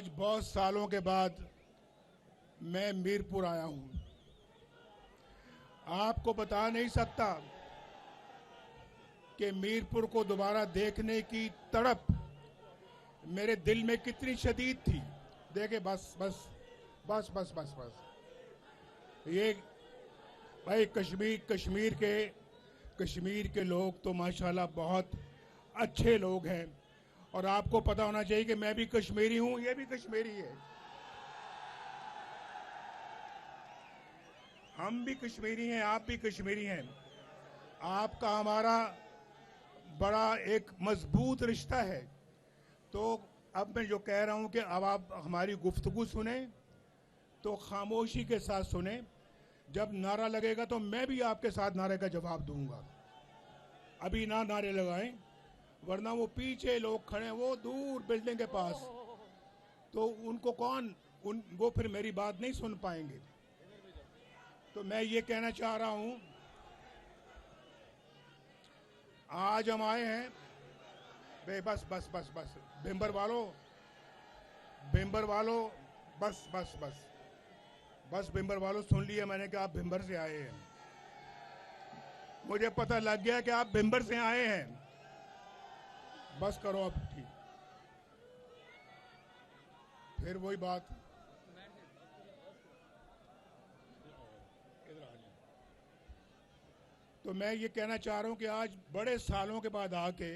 आज बहुत सालों के बाद मैं मीरपुर आया हूं। आपको बता नहीं सकता कि मीरपुर को दोबारा देखने की तड़प मेरे दिल में कितनी शदीद थी। देखे बस बस बस बस बस बस ये भाई कश्मीर के लोग तो माशाल्लाह बहुत अच्छे लोग हैं और आपको पता होना चाहिए कि मैं भी कश्मीरी हूं, ये भी कश्मीरी है, हम भी कश्मीरी हैं, आप भी कश्मीरी हैं। आपका हमारा बड़ा एक मजबूत रिश्ता है। तो अब मैं जो कह रहा हूं कि अब आप हमारी गुफ्तगू सुने तो खामोशी के साथ सुने। जब नारा लगेगा तो मैं भी आपके साथ नारे का जवाब दूंगा। अभी ना नारे लगाएं, वरना वो पीछे लोग खड़े हैं, वो दूर बिल्डिंग के पास, तो उनको वो फिर मेरी बात नहीं सुन पाएंगे। तो मैं ये कहना चाह रहा हूं, आज हम आए हैं बस बस बस बस भिंबर वालों बस बस बस बस भिंबर वालों, सुन लिया मैंने कि आप भिंबर से आए हैं। मुझे पता लग गया कि आप भिंबर से आए हैं। बस करो अब, ठीक। फिर वही बात, तो मैं ये कहना चाह रहा हूं कि आज बड़े सालों के बाद आके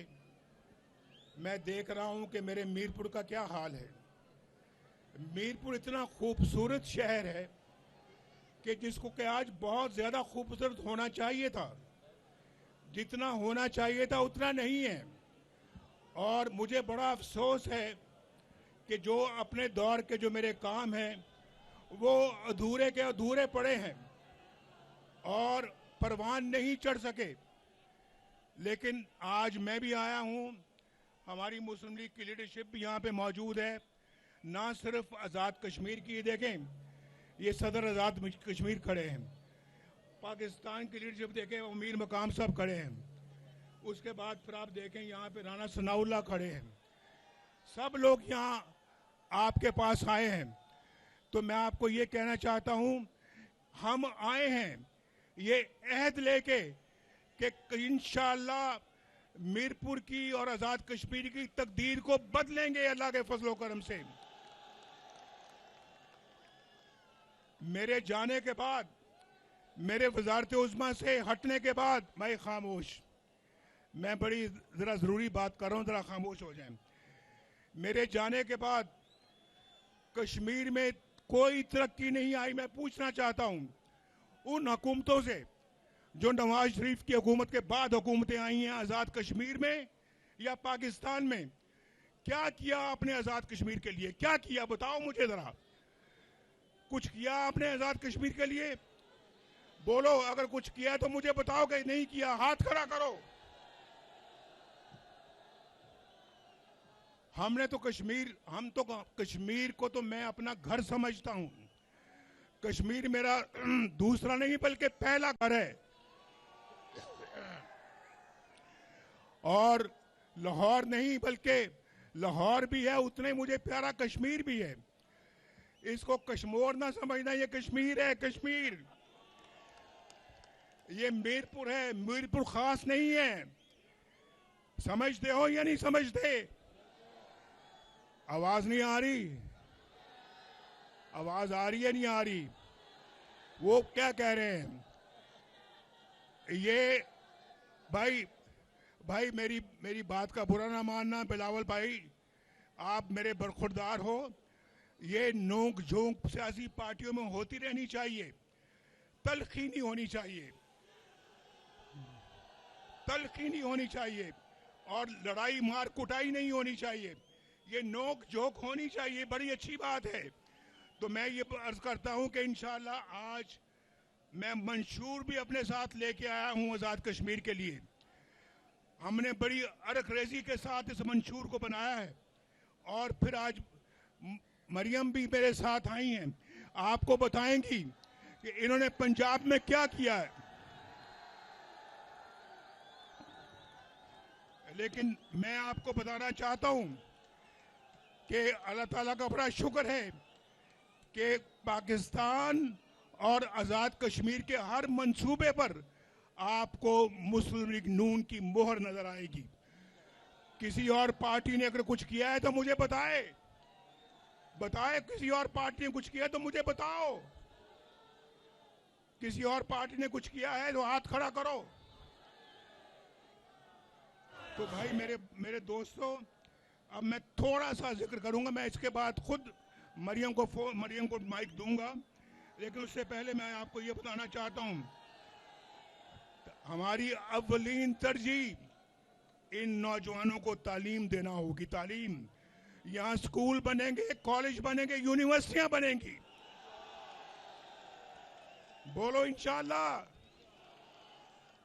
मैं देख रहा हूं कि मेरे मीरपुर का क्या हाल है। मीरपुर इतना खूबसूरत शहर है कि जिसको कि आज बहुत ज्यादा खूबसूरत होना चाहिए था, जितना होना चाहिए था उतना नहीं है। और मुझे बड़ा अफसोस है कि जो अपने दौर के जो मेरे काम हैं वो अधूरे के अधूरे पड़े हैं और परवान नहीं चढ़ सके। लेकिन आज मैं भी आया हूं, हमारी मुस्लिम लीग की लीडरशिप भी यहाँ पे मौजूद है। ना सिर्फ आज़ाद कश्मीर की, देखें ये सदर आज़ाद कश्मीर खड़े हैं, पाकिस्तान की लीडरशिप देखें वो मीर मकाम साहब खड़े हैं, उसके बाद फिर आप देखें यहाँ पे राना सनाउल्लाह खड़े हैं। सब लोग यहाँ आपके पास आए हैं। तो मैं आपको ये कहना चाहता हूँ, हम आए हैं ये अहद लेके कि इंशाअल्लाह मीरपुर की और आज़ाद कश्मीर की तकदीर को बदलेंगे अल्लाह के फजलो करम से। मेरे जाने के बाद, मेरे वजारत उज़्मा से हटने के बाद मैं खामोश, मैं बड़ी जरा जरूरी बात कर रहा हूं, जरा खामोश हो जाएं। मेरे जाने के बाद कश्मीर में कोई तरक्की नहीं आई। मैं पूछना चाहता हूं उन हुकूमतों से जो नवाज शरीफ की हुकूमत के बाद हुकूमतें आई हैं आज़ाद कश्मीर में या पाकिस्तान में, क्या किया आपने आज़ाद कश्मीर के लिए? क्या किया बताओ मुझे जरा। कुछ किया आपने आज़ाद कश्मीर के लिए? बोलो, अगर कुछ किया तो मुझे बताओ कि नहीं किया, हाथ खड़ा करो। हम तो कश्मीर को तो मैं अपना घर समझता हूं। कश्मीर मेरा दूसरा नहीं बल्कि पहला घर है। और लाहौर नहीं बल्कि लाहौर भी है, उतने मुझे प्यारा कश्मीर भी है। इसको कश्मीर ना समझना, ये कश्मीर है, कश्मीर। ये मीरपुर है, मीरपुर खास नहीं है। समझते हो या नहीं समझते? आवाज नहीं आ रही? आवाज आ रही है नहीं आ रही? वो क्या कह रहे हैं? ये भाई मेरी बात का बुरा ना मानना बिलावल भाई, आप मेरे बरखुरदार हो। ये नोक झोंक सियासी पार्टियों में होती रहनी चाहिए, तलखी नहीं होनी चाहिए, तलखी नहीं होनी चाहिए और लड़ाई मार कुटाई नहीं होनी चाहिए। ये नोक झोंक होनी चाहिए, बड़ी अच्छी बात है। तो मैं ये अर्ज करता हूं कि इंशाअल्लाह आज मैं मंशूर भी अपने साथ लेके आया हूं आज़ाद कश्मीर के लिए। हमने बड़ी अरख-रेज़ी के साथ इस मंशूर को बनाया है और फिर आज मरियम भी मेरे साथ आई हैं, आपको बताएंगी कि इन्होंने पंजाब में क्या किया है। लेकिन मैं आपको बताना चाहता हूं कि अल्लाह ताला का बड़ा शुक्र है कि पाकिस्तान और आज़ाद कश्मीर के हर मंसूबे पर आपको मुस्लिम लीग नून की मोहर नजर आएगी। किसी और पार्टी ने अगर कुछ किया है तो मुझे बताए, किसी और पार्टी ने कुछ किया है तो मुझे बताओ। किसी और पार्टी ने कुछ किया है तो हाथ खड़ा करो। तो भाई मेरे दोस्तों, अब मैं थोड़ा सा जिक्र करूंगा। मैं इसके बाद खुद मरियम को माइक दूंगा, लेकिन उससे पहले मैं आपको ये बताना चाहता हूं, हमारी अव्वलीन तरजीह इन नौजवानों को तालीम देना होगी। तालीम, यहाँ स्कूल बनेंगे, कॉलेज बनेंगे, यूनिवर्सिटियां बनेंगी। बोलो इंशाअल्लाह।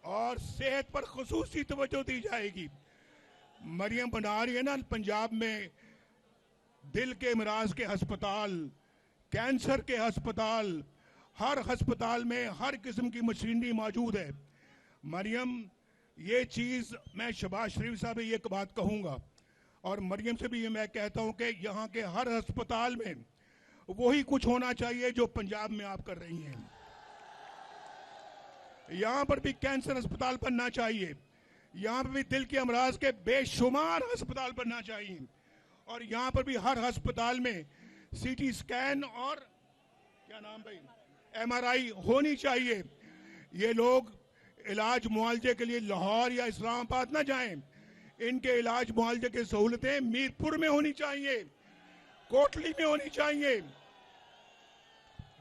और सेहत पर खुसूसी तवज्जो दी जाएगी। मरियम बना रही है ना पंजाब में दिल के इमराज के अस्पताल, कैंसर के अस्पताल, हर अस्पताल में हर किस्म की मशीनरी मौजूद है। मरियम, ये चीज़ मैं शहबाज शरीफ साहब से ये बात कहूँगा और मरियम से भी ये मैं कहता हूँ कि यहाँ के हर अस्पताल में वही कुछ होना चाहिए जो पंजाब में आप कर रही हैं। यहाँ पर भी कैंसर अस्पताल बनना चाहिए, यहाँ पर भी दिल के अमराज के बेशुमार अस्पताल बनना चाहिए, और यहाँ पर भी हर अस्पताल में सीटी स्कैन और क्या नाम भाई MRI होनी चाहिए। ये लोग इलाज मुआवजे के लिए लाहौर या इस्लामाबाद ना जाएं, इनके इलाज मुआवजे की सहूलतें मीरपुर में होनी चाहिए, कोटली में होनी चाहिए,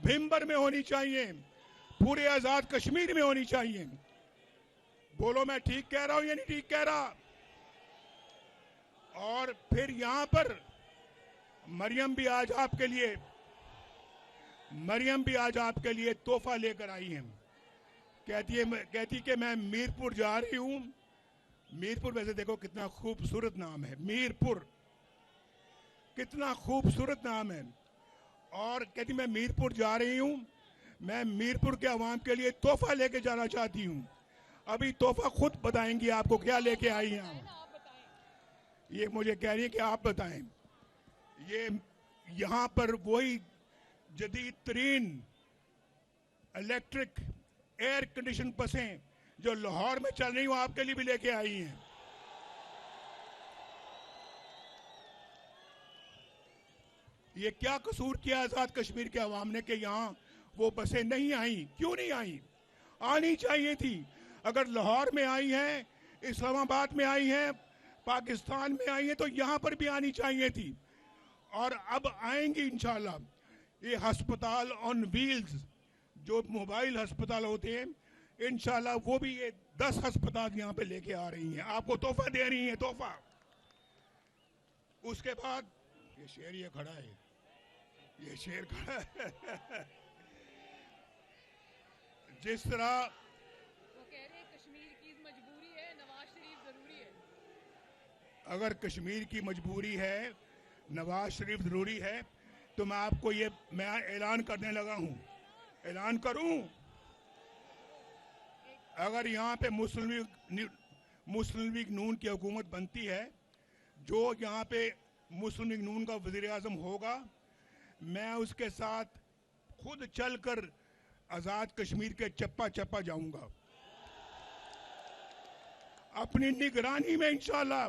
भिम्बर में होनी चाहिए, पूरे आजाद कश्मीर में होनी चाहिए। बोलो मैं ठीक कह रहा हूं या नहीं ठीक कह रहा? और फिर यहां पर मरियम भी आज आपके लिए तोहफा लेकर आई है। कहती कि मैं मीरपुर जा रही हूं। मीरपुर वैसे देखो कितना खूबसूरत नाम है, मीरपुर कितना खूबसूरत नाम है। और कहती मैं मीरपुर जा रही हूं, मैं मीरपुर के अवाम के लिए तोहफा लेके जाना चाहती हूं। अभी तोहफा खुद बताएंगी आपको क्या लेके आई हैं। ये मुझे कह रही है कि आप बताएं। ये यहां पर वही जदीद तरीन इलेक्ट्रिक एयर कंडीशन बसें जो लाहौर में चल रही, वो आपके लिए भी लेके आई हैं। ये क्या कसूर किया आजाद कश्मीर के अवाम ने कि यहां वो बसें नहीं आई? क्यों नहीं आई? आनी चाहिए थी। अगर लाहौर में आई हैं, इस्लामाबाद में आई हैं, पाकिस्तान में आई हैं, तो यहां पर भी आनी चाहिए थी। और अब आएंगी इंशाल्लाह। ये अस्पताल ऑन व्हील्स जो मोबाइल अस्पताल होते हैं, इंशाल्लाह वो भी ये 10 अस्पताल यहां पे लेके आ रही हैं, आपको तोहफा दे रही हैं, तोहफा। उसके बाद ये शेर ये खड़ा है, ये शेर खड़ा है। जिस तरह वो कह रहे हैं कश्मीर की मजबूरी है, नवाज शरीफ जरूरी है। अगर कश्मीर की मजबूरी है, नवाज शरीफ जरूरी है, तो मैं आपको ये मैं ऐलान करने लगा हूं। ऐलान करूं, अगर यहां पे मुस्लिम लीग नून की हुकूमत बनती है, जो यहां पे मुस्लिम लीग नून का वजीर आजम होगा, मैं उसके साथ खुद चलकर आजाद कश्मीर के चप्पा चप्पा जाऊंगा। अपनी निगरानी में इंशाल्लाह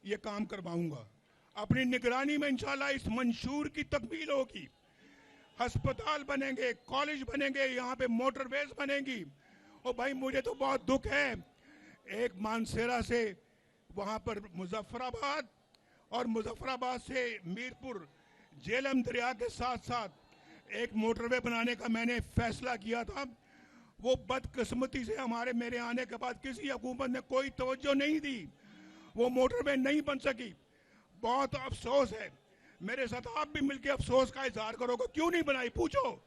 ये काम करवाऊंगा। अपनी निगरानी में इंशाल्लाह इस मंशूर की तकमील होगी। अस्पताल बनेंगे, कॉलेज बनेंगे, यहाँ पे मोटरवेज बनेंगी। और भाई मुझे तो बहुत दुख है, एक मानसेरा से वहाँ पर मुजफ्फराबाद और मुजफ्फराबाद से मीरपुर झेलम दरिया के साथ साथ एक मोटरवे बनाने का मैंने फैसला किया था। वो बदकिस्मती से मेरे आने के बाद किसी हुकूमत ने कोई तवज्जो नहीं दी, वो मोटरवे नहीं बन सकी। बहुत अफसोस है। मेरे साथ आप भी मिलकर अफसोस का इजहार करोगे, क्यों नहीं बनाई? पूछो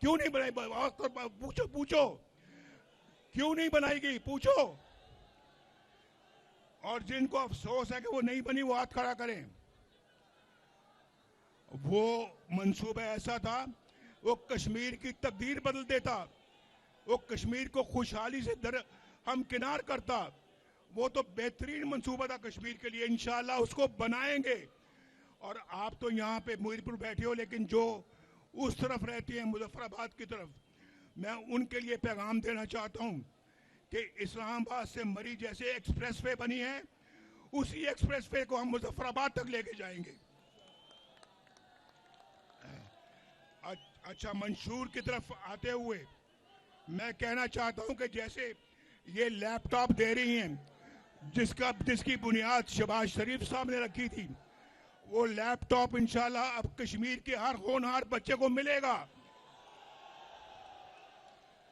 क्यों नहीं बनाई? पूछो क्यों नहीं बनाई गई? पूछो। और जिनको अफसोस है कि वो नहीं बनी, वो हाथ खड़ा करें। वो मंसूबा ऐसा था, वो कश्मीर की तकदीर बदल देता, वो कश्मीर को खुशहाली से हमकिनार करता। वो तो बेहतरीन मंसूबा था कश्मीर के लिए। इंशाल्लाह उसको बनाएंगे और आप तो यहाँ पे मीरपुर बैठे हो, लेकिन जो उस तरफ रहती हैं मुजफ्फराबाद की तरफ, मैं उनके लिए पैगाम देना चाहता हूँ कि इस्लामाबाद से मरी जैसे एक्सप्रेसवे बनी है, उसी एक्सप्रेसवे को हम मुजफ्फराबाद तक लेके जाएंगे। अच्छा, मंशूर की तरफ आते हुए मैं कहना चाहता हूं कि जैसे ये लैपटॉप दे रही हैं जिसकी बुनियाद शहबाज शरीफ साहब ने रखी थी, वो लैपटॉप इंशाल्लाह अब कश्मीर के हर होनहार बच्चे को मिलेगा।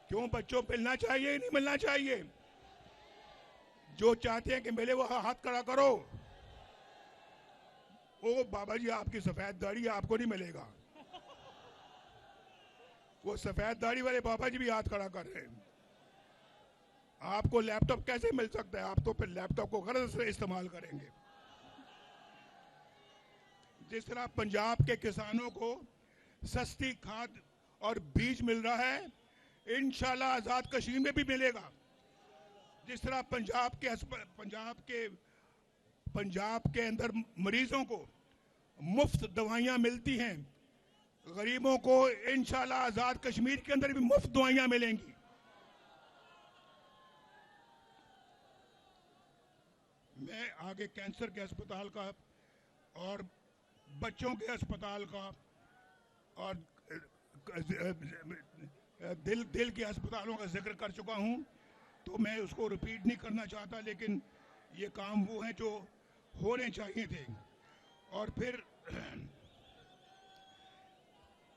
क्यों बच्चों, मिलना चाहिए नहीं मिलना चाहिए? जो चाहते हैं कि मिले वो हाथ खड़ा करो। ओ बाबा जी, आपकी सफेद दाढ़ी, आपको नहीं मिलेगा। वो सफेद दाढ़ी वाले बाबा जी भी हाथ खड़ा कर रहे हैं। आपको लैपटॉप कैसे मिल सकता है? आप तो फिर लैपटॉप को गरज से इस्तेमाल करेंगे। जिस तरह पंजाब के किसानों को सस्ती खाद और बीज मिल रहा है, इंशाल्लाह आजाद कश्मीर में भी मिलेगा। जिस तरह पंजाब के अंदर मरीजों को मुफ्त दवाइयां मिलती हैं, गरीबों को इंशाल्लाह आजाद कश्मीर के अंदर भी मुफ्त दवाइयां मिलेंगी। मैं आगे कैंसर के अस्पताल का और बच्चों के अस्पताल का और दिल के अस्पतालों का जिक्र कर चुका हूं, तो मैं उसको रिपीट नहीं करना चाहता, लेकिन ये काम वो हैं जो होने चाहिए थे। और फिर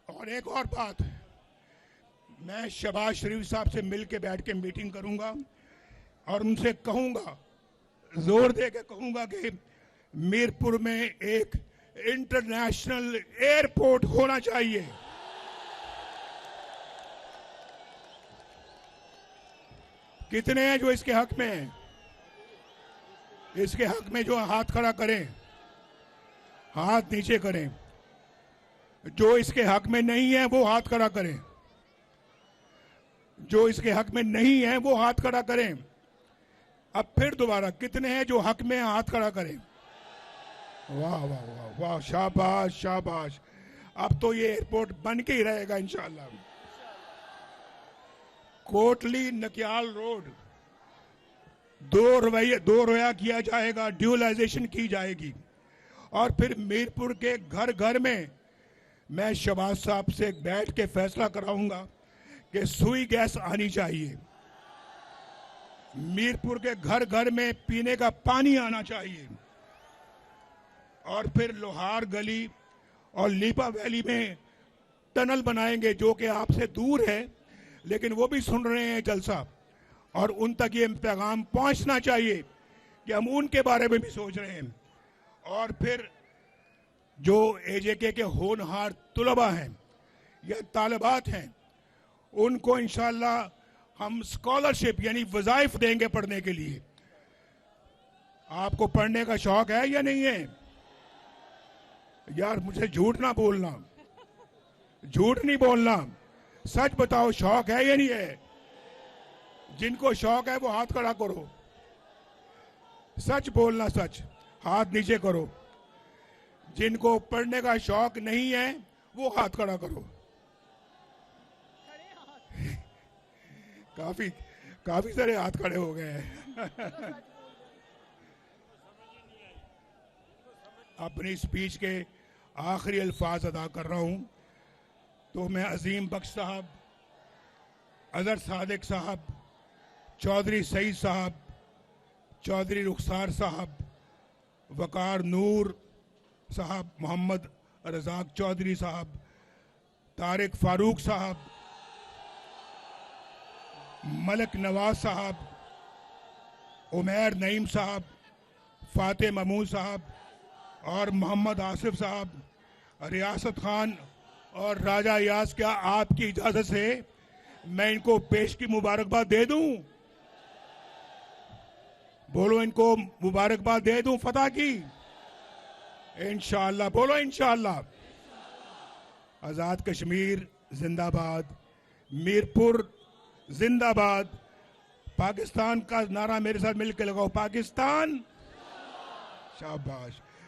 और एक और बात, मैं शहबाज शरीफ साहब से मिल के बैठ के मीटिंग करूंगा और उनसे कहूंगा, जोर दे के कहूंगा कि मीरपुर में एक इंटरनेशनल एयरपोर्ट होना चाहिए। कितने हैं जो इसके हक में हैं? इसके हक में जो हाथ खड़ा करें, हाथ नीचे करें। जो इसके हक में नहीं है वो हाथ खड़ा करें। जो इसके हक में नहीं है वो हाथ खड़ा करें। अब फिर दोबारा, कितने हैं जो हक में हाथ खड़ा करें? वाह वाह वाह वाह, शाबाश शाबाश। अब तो ये एयरपोर्ट बन के ही रहेगा इंशाल्लाह। कोटली नकियाल रोड दो रोया किया जाएगा, ड्यूलाइजेशन की जाएगी। और फिर मीरपुर के घर घर में मैं शहबाज साहब से बैठ के फैसला कराऊंगा कि सुई गैस आनी चाहिए। मीरपुर के घर घर में पीने का पानी आना चाहिए। और फिर लोहार गली और लीपा वैली में टनल बनाएंगे, जो कि आपसे दूर है, लेकिन वो भी सुन रहे हैं जलसा, और उन तक ये पैगाम पहुंचना चाहिए कि हम उनके बारे में भी सोच रहे हैं। और फिर जो एजेके के होनहार तुलबा हैं या तालिबात हैं, उनको इंशाल्लाह हम स्कॉलरशिप यानी वज़ाइफ देंगे पढ़ने के लिए। आपको पढ़ने का शौक है या नहीं है? यार मुझे झूठ ना बोलना, झूठ नहीं बोलना, सच बताओ, शौक है या नहीं है? जिनको शौक है वो हाथ खड़ा करो। सच बोलना, सच। हाथ नीचे करो। जिनको पढ़ने का शौक नहीं है वो हाथ खड़ा करो। काफी सारे हाथ खड़े हो गए हैं। अपनी स्पीच के आखिरी अल्फाज अदा कर रहा हूं, तो मैं अजीम बख्श साहब, अजहर सादिक साहब, चौधरी सईद साहब, चौधरी रुखसार साहब, वकार नूर साहब, मोहम्मद रजाक चौधरी साहब, तारिक फारूक साहब, मलक नवाज साहब, उमैर नईम साहब, फाते महमूद साहब और मोहम्मद आसिफ साहब, रियासत खान और राजा यास, क्या आपकी इजाजत से मैं इनको पेश की मुबारकबाद दे दूं? बोलो, इनको मुबारकबाद दे दूं फतह की? इंशाअल्लाह, बोलो इंशाअल्लाह। आजाद कश्मीर जिंदाबाद, मीरपुर जिंदाबाद। पाकिस्तान का नारा मेरे साथ मिलकर लगाओ, पाकिस्तान। शाबाश।